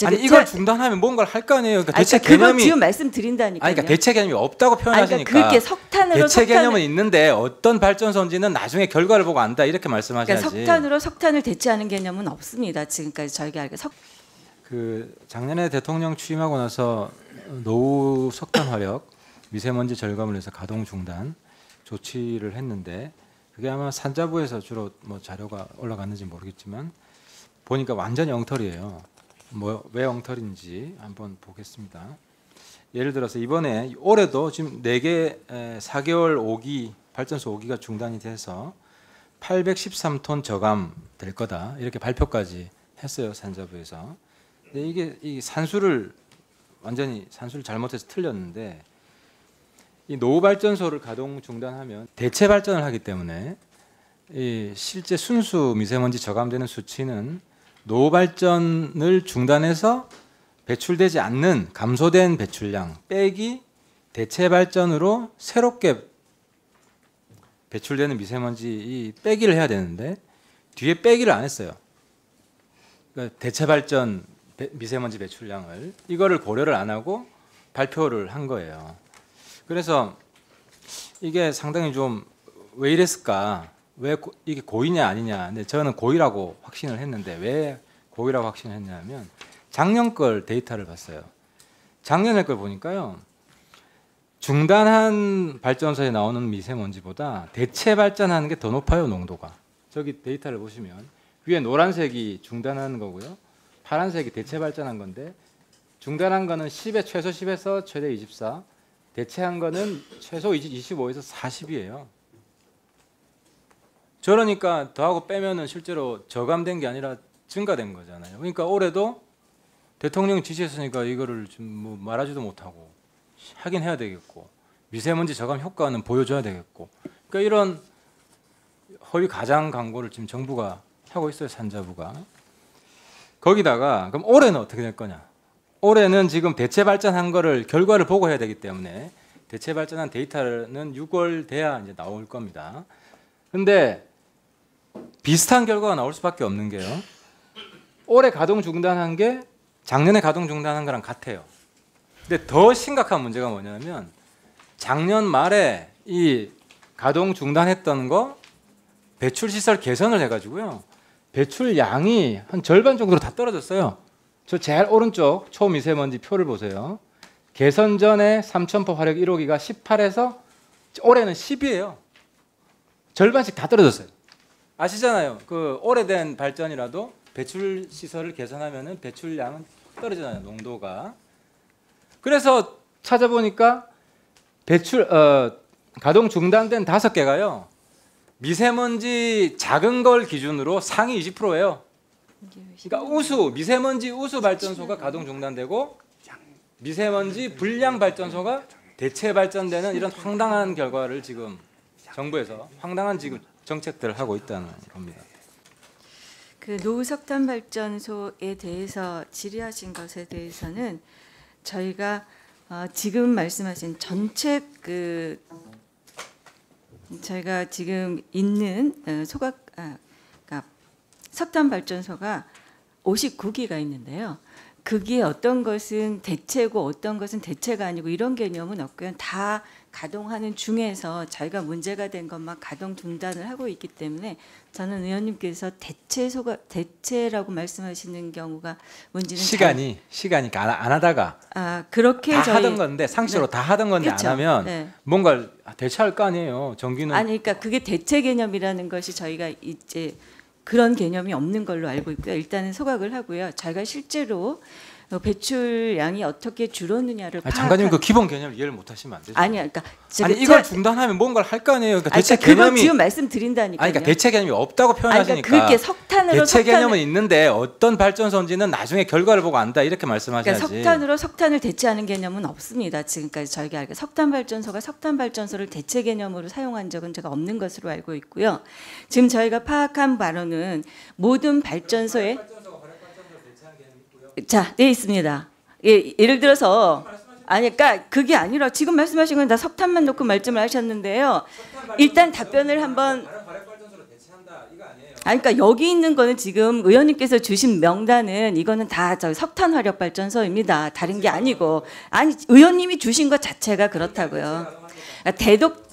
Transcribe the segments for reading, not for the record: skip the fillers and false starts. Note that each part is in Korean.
아니 이걸 중단하면 뭔가를 할 거 아니에요. 그러니까 대체 개념이 지금 말씀드린다니까요. 아니 그러니까 대체 개념이 없다고 표현하시니까. 그러니까 그게 석탄으로 대체 개념은 있는데 어떤 발전소인지는 나중에 결과를 보고 안다 이렇게 말씀하셔야지. 그러니까 석탄으로 석탄을 대체하는 개념은 없습니다. 지금까지 저희가 알게 그 작년에 대통령 취임하고 나서 노후 석탄 화력 미세먼지 절감을 위해서 가동 중단 조치를 했는데 그게 아마 산자부에서 주로 뭐 자료가 올라갔는지 모르겠지만 보니까 완전히 엉터리예요. 뭐 왜 엉터리인지 한번 보겠습니다. 예를 들어서 이번에 올해도 지금 4개 4개월 5기 발전소 5기가 중단이 돼서 813톤 저감 될 거다 이렇게 발표까지 했어요 산자부에서. 근데 이게 이 산수를 완전히 산수를 잘못해서 틀렸는데 이 노후 발전소를 가동 중단하면 대체 발전을 하기 때문에 이 실제 순수 미세먼지 저감되는 수치는 노후 발전을 중단해서 배출되지 않는 감소된 배출량 빼기 대체 발전으로 새롭게 배출되는 미세먼지 이 빼기를 해야 되는데 뒤에 빼기를 안 했어요. 그러니까 대체 발전 미세먼지 배출량을 이거를 고려를 안 하고 발표를 한 거예요. 그래서 이게 상당히 좀 왜 이랬을까? 왜 이게 고의냐 아니냐? 근데 저는 고의라고 확신을 했는데 왜 고의라고 확신을 했냐면 작년 걸 데이터를 봤어요. 작년에 걸 보니까요. 중단한 발전소에 나오는 미세먼지보다 대체 발전하는 게 더 높아요, 농도가. 저기 데이터를 보시면 위에 노란색이 중단하는 거고요. 파란색이 대체 발전한 건데 중단한 거는 10에 최소 10에서 최대 24, 대체한 거는 최소 25에서 40이에요. 저러니까 더하고 빼면은 실제로 저감된 게 아니라 증가된 거잖아요. 그러니까 올해도 대통령이 지시했으니까 이거를 좀 뭐 말하지도 못하고 하긴 해야 되겠고 미세먼지 저감 효과는 보여줘야 되겠고 그러니까 이런 허위 가장 광고를 지금 정부가 하고 있어요. 산자부가. 거기다가 그럼 올해는 어떻게 될 거냐? 올해는 지금 대체 발전한 거를 결과를 보고 해야 되기 때문에 대체 발전한 데이터는 6월 돼야 이제 나올 겁니다. 근데 비슷한 결과가 나올 수밖에 없는 게요. 올해 가동 중단한 게 작년에 가동 중단한 거랑 같아요. 근데 더 심각한 문제가 뭐냐면 작년 말에 이 가동 중단했던 거 배출 시설 개선을 해가지고요. 배출량이 한 절반 정도로 다 떨어졌어요. 저 제일 오른쪽 초미세먼지 표를 보세요. 개선 전에 삼천포 화력 1호기가 18에서 올해는 10이에요. 절반씩 다 떨어졌어요. 아시잖아요. 그 오래된 발전이라도 배출 시설을 개선하면은 배출량은 떨어지잖아요. 농도가. 그래서 찾아보니까 가동 중단된 5개가요. 미세먼지 작은 걸 기준으로 상위 20%예요. 그러니까 미세먼지 우수 발전소가 가동 중단되고 미세먼지 불량 발전소가 대체 발전되는 이런 황당한 결과를 지금 정부에서 황당한 지금 정책들을 하고 있다는 겁니다. 그 노후 석탄 발전소에 대해서 질의하신 것에 대해서는 저희가 지금 말씀하신 전체 저희가 지금 있는 그러니까 석탄 발전소가 59기가 있는데요. 그게 어떤 것은 대체고 어떤 것은 대체가 아니고 이런 개념은 없고요. 다 가동하는 중에서 자기가 문제가 된 것만 가동 중단을 하고 있기 때문에 저는 의원님께서 대체라고 말씀하시는 경우가 뭔지는 시간이 안 하다가 그렇게 다 하던 건데 상식으로 다 하던 건데 그렇죠. 안 하면 뭔가 대체할 거 아니에요. 전기는 그러니까 그게 대체 개념이라는 것이 저희가 이제 그런 개념이 없는 걸로 알고 있고요. 일단은 소각을 하고요. 저희가 실제로 배출량이 어떻게 줄었느냐를 장관님 그 기본 개념 이해를 못하시면 안 되죠. 그러니까 이걸 중단하면 뭔가를 할 거 아니에요. 그러니까 대체 개념이 지금 말씀드린다니까요. 그러니까 대체 개념이 없다고 표현하시니까. 그게 석탄으로 대체 개념은 있는데 어떤 발전소인지는 나중에 결과를 보고 안다 이렇게 말씀하셔야지. 그러니까 석탄으로 석탄을 대체하는 개념은 없습니다. 지금까지 저희가 알게 석탄 발전소가 석탄 발전소를 대체 개념으로 사용한 적은 제가 없는 것으로 알고 있고요. 지금 저희가 파악한 바로는 모든 발전소에 네 있습니다. 예를 들어서 그러니까 그게 아니라 지금 말씀하신 건 다 석탄만 놓고 말씀을 하셨는데요. 일단 답변을 한번 그러니까 여기 있는 거는 지금 의원님께서 주신 명단은 이거는 다 저 석탄 화력 발전소입니다. 다른 게 아니고 아니 의원님이 주신 것 자체가 그렇다고요.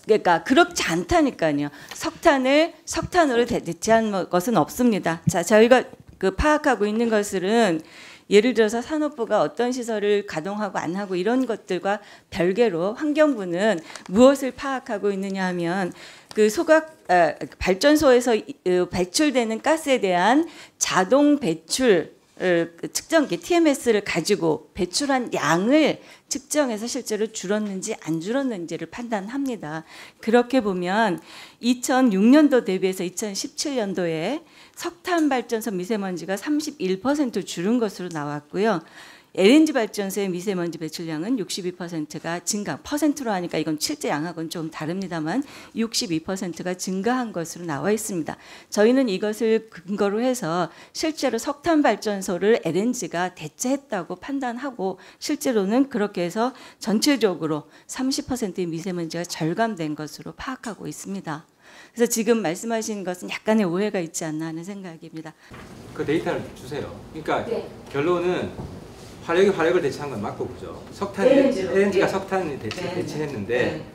그러니까 그렇지 않다니까요. 석탄으로 대체한 것은 없습니다. 자, 저희가 그 파악하고 있는 것들은 예를 들어서 산업부가 어떤 시설을 가동하고 안 하고 이런 것들과 별개로 환경부는 무엇을 파악하고 있느냐 하면 그 발전소에서 배출되는 가스에 대한 자동 배출 측정기 TMS를 가지고 배출한 양을 측정해서 실제로 줄었는지 안 줄었는지를 판단합니다. 그렇게 보면 2006년도 대비해서 2017년도에 석탄 발전소 미세먼지가 31% 줄은 것으로 나왔고요. LNG 발전소의 미세먼지 배출량은 62%가 증가, 퍼센트로 하니까 이건 실제 양하고는 좀 다릅니다만 62%가 증가한 것으로 나와 있습니다. 저희는 이것을 근거로 해서 실제로 석탄 발전소를 LNG가 대체했다고 판단하고 실제로는 그렇게 해서 전체적으로 30%의 미세먼지가 절감된 것으로 파악하고 있습니다. 그래서 지금 말씀하신 것은 약간의 오해가 있지 않나 하는 생각입니다. 그 데이터를 주세요. 그러니까 네. 결론은 화력을 대체한 건 맞고 그죠? LNG가 석탄이 대체했는데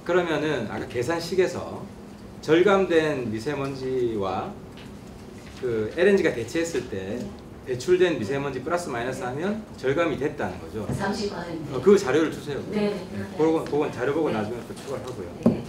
그러면은 아까 계산식에서 절감된 미세먼지와 그 LNG가 대체했을 때 배출된 미세먼지 플러스 마이너스 하면 절감이 됐다는 거죠. 30%. 그 자료를 주세요. 네. 그건 자료 보고 나중에 또 추가를 하고요. 네.